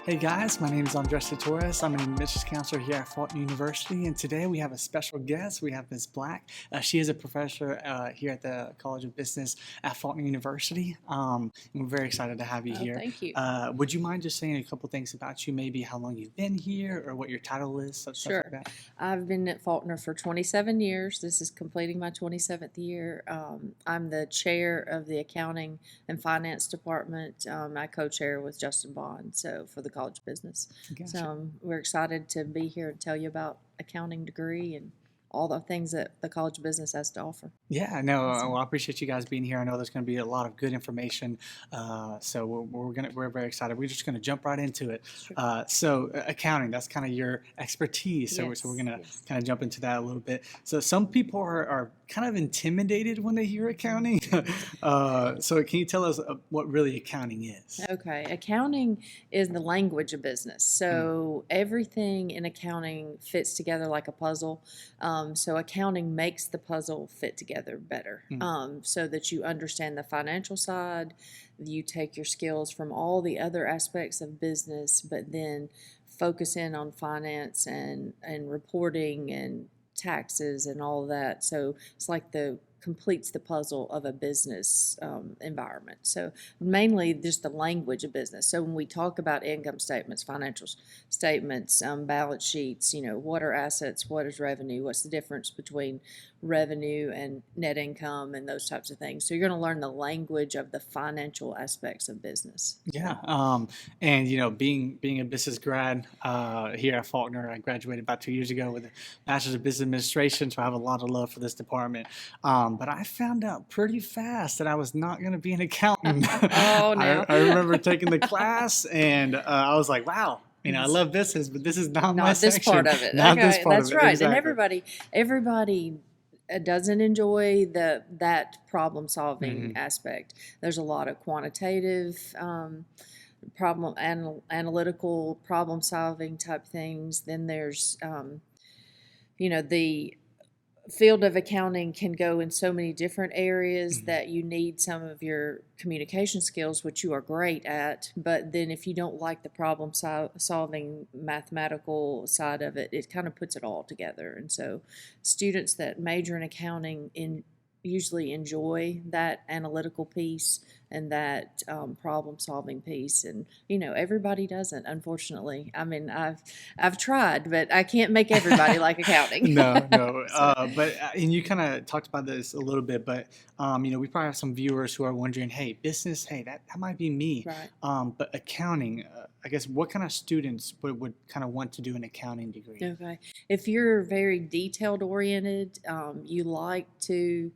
Hey guys, my name is Andres Torres. I'm an admissions counselor here at Faulkner University, and today we have a special guest. We have Ms. Black. She is a professor here at the College of Business at Faulkner University. And we're very excited to have you Oh, here. thank you. Would you mind just saying a couple things about you, maybe how long you've been here or what your title is, stuff like Sure. that? I've been at Faulkner for 27 years. This is completing my 27th year. I'm the chair of the Accounting and Finance Department. I co-chair with Justin Bond, so for the College of Business. Gotcha. So we're excited to be here and tell you about accounting degree and all the things that the College of Business has to offer. Yeah, no, Awesome. well, I appreciate you guys being here. I know there's going to be a lot of good information, so we're very excited. We're just going to jump right into it. Sure. Accounting, that's kind of your expertise. So we're going to Yes. kind of jump into that a little bit. So some people are kind of intimidated when they hear accounting. So can you tell us what really accounting is? Okay, accounting is the language of business. So everything in accounting fits together like a puzzle. So accounting makes the puzzle fit together better, so that you understand the financial side. You take your skills from all the other aspects of business, but then focus in on finance and reporting and taxes and all of that. So it's like completes the puzzle of a business environment. So mainly just the language of business. So when we talk about income statements, financial statements, balance sheets, what are assets, what is revenue, what's the difference between revenue and net income and those types of things. So you're going to learn the language of the financial aspects of business. Yeah, and being a business grad here at Faulkner, I graduated about 2 years ago with a Bachelor's of Business Administration, so I have a lot of love for this department. But I found out pretty fast that I was not going to be an accountant. Oh, no. I remember taking the class, and I was like, wow. I love business, but this is not my Not this section. part of it. Not Okay, this part that's of it. right. Exactly. And everybody doesn't enjoy that problem solving aspect. There's a lot of quantitative analytical problem solving type things. Then there's the field of accounting can go in so many different areas that you need some of your communication skills, which you are great at. But then if you don't like the problem solving mathematical side of it, it kind of puts it all together. And so students that major in accounting usually enjoy that analytical piece and that problem solving piece, and everybody doesn't, unfortunately. I mean, I've tried, but I can't make everybody like accounting. No. So, And you kind of talked about this a little bit, but we probably have some viewers who are wondering, hey, business, hey, that might be me. right. But accounting, I guess, what kind of students would kind of want to do an accounting degree? Okay. If you're very detailed oriented, you like to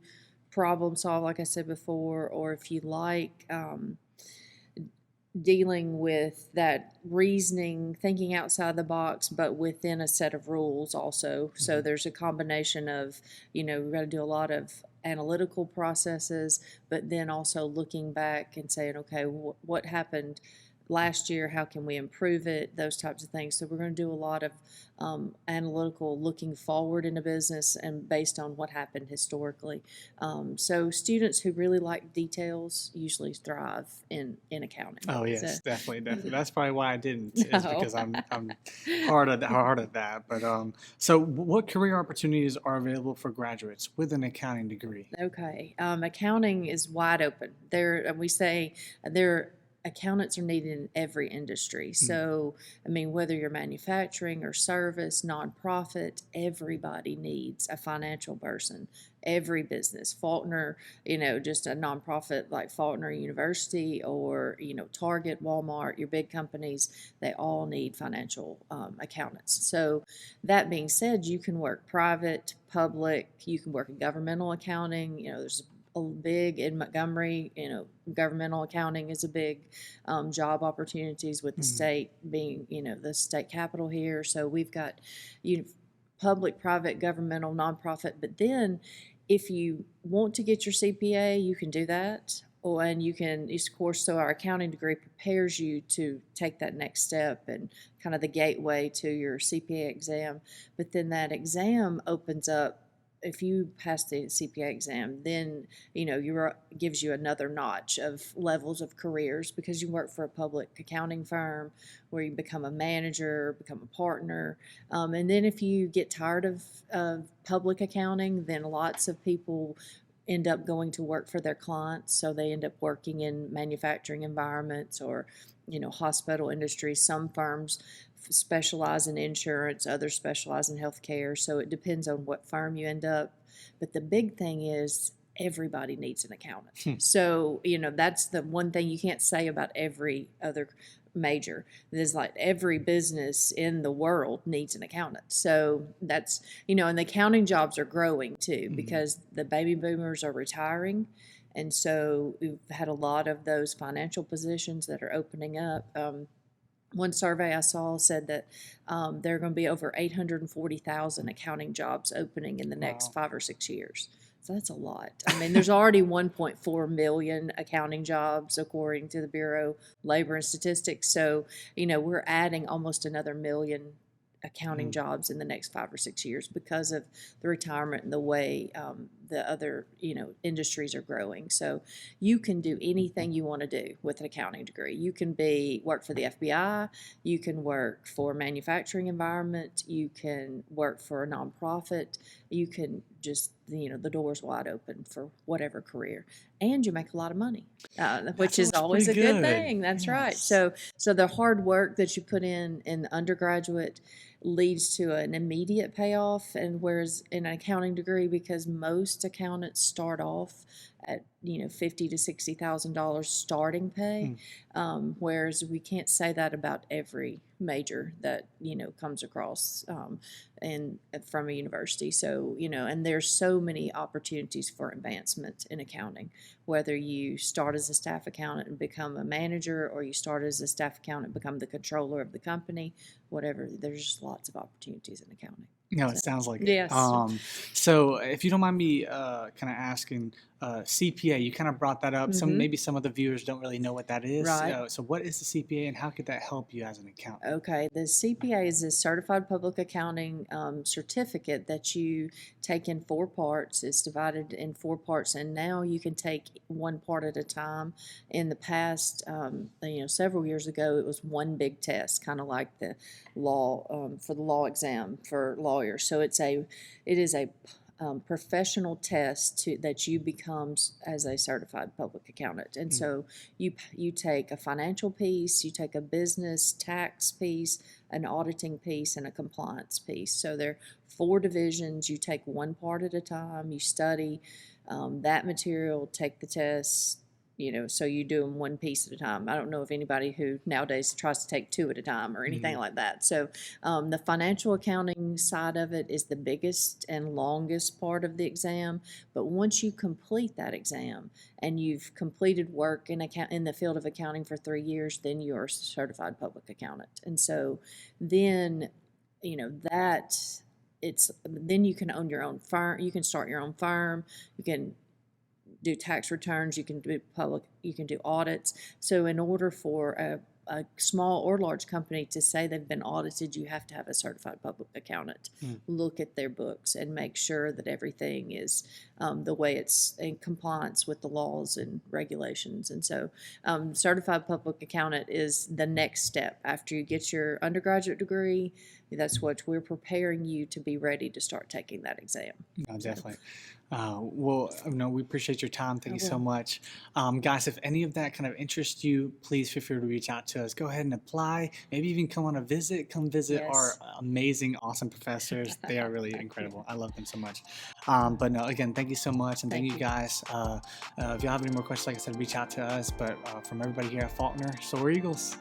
problem solve, like I said before, or if you like dealing with that reasoning, thinking outside the box, but within a set of rules also. So there's a combination of, we've got to do a lot of analytical processes, but then also looking back and saying, okay, what happened last year, how can we improve it, those types of things. So we're going to do a lot of analytical looking forward in a business and based on what happened historically. So students who really like details usually thrive in accounting. Oh yes, So, definitely. That's probably why I didn't. Is No. because I'm hard at that. But so what career opportunities are available for graduates with an accounting degree? Okay, accounting is wide open. We say accountants are needed in every industry. So, I mean, whether you're manufacturing or service, nonprofit, everybody needs a financial person. Every business, Faulkner, just a nonprofit like Faulkner University or, Target, Walmart, your big companies, they all need financial accountants. So, that being said, you can work private, public, you can work in governmental accounting. There's a big in Montgomery, governmental accounting is a big job opportunities with the state being, the state capital here. So we've got public, private, governmental, nonprofit. But then if you want to get your CPA, you can do that. And you can, of course, so our accounting degree prepares you to take that next step and kind of the gateway to your CPA exam. But then that exam opens up if you pass the CPA exam, then you're gives you another notch of levels of careers, because you work for a public accounting firm where you become a manager, become a partner, and then if you get tired of public accounting, then lots of people end up going to work for their clients. So they end up working in manufacturing environments or hospital industry. Some firms specialize in insurance, others specialize in healthcare. So it depends on what firm you end up. But the big thing is everybody needs an accountant. So, that's the one thing you can't say about every other major. There's like every business in the world needs an accountant. So that's, and the accounting jobs are growing too, because the baby boomers are retiring. And so we've had a lot of those financial positions that are opening up. One survey I saw said that there are going to be over 840,000 accounting jobs opening in the next 5 or 6 years. So that's a lot. I mean, there's already 1.4 million accounting jobs, according to the Bureau of Labor and Statistics. So, we're adding almost another million accounting jobs in the next 5 or 6 years because of the retirement and the way the other industries are growing. So you can do anything you want to do with an accounting degree. You can work for the FBI, you can work for a manufacturing environment, you can work for a nonprofit, you can just the door's wide open for whatever career, and you make a lot of money, which is always a good thing. That's right. So the hard work that you put in the undergraduate leads to an immediate payoff, and whereas in an accounting degree, because most accountants start off at $50,000 to $60,000 starting pay, whereas we can't say that about every major that comes across and from a university. So and there's so many opportunities for advancement in accounting, whether you start as a staff accountant and become a manager, or you start as a staff accountant and become the controller of the company, whatever. There's just lots of opportunities in accounting. No, it sounds like it. Yes. So if you don't mind me kind of asking, CPA, you kind of brought that up. Maybe some of the viewers don't really know what that is. Right. So what is the CPA, and how could that help you as an accountant? Okay, the CPA is a Certified Public Accounting certificate that you take in 4 parts. It's divided in 4 parts, and now you can take one part at a time. In the past, several years ago, it was one big test, kind of like the law for the law exam for lawyers. So it is a professional test that you become as a certified public accountant. And so you take a financial piece, you take a business tax piece, an auditing piece, and a compliance piece. So there are 4 divisions. You take one part at a time. You study that material, take the test. So you do them one piece at a time. I don't know of anybody who nowadays tries to take 2 at a time or anything like that. So the financial accounting side of it is the biggest and longest part of the exam. But once you complete that exam and you've completed work in the field of accounting for 3 years, then you're a certified public accountant. And so then, then you can own your own firm. You can start your own firm. You can do tax returns, you can do audits. So in order for a small or large company to say they've been audited, you have to have a certified public accountant look at their books and make sure that everything is the way it's in compliance with the laws and regulations. And so certified public accountant is the next step after you get your undergraduate degree. That's what we're preparing you to be ready to start taking that exam. No, definitely. We appreciate your time. Thank you so much. Guys, if any of that kind of interests you, please feel free to reach out to us. Go ahead and apply. Maybe even come on a visit. Come visit our amazing, awesome professors. They are really incredible. I love them so much. But no, again, thank you so much. And thank you guys. If you have any more questions, like I said, reach out to us. But from everybody here at Faulkner, Soar Eagles.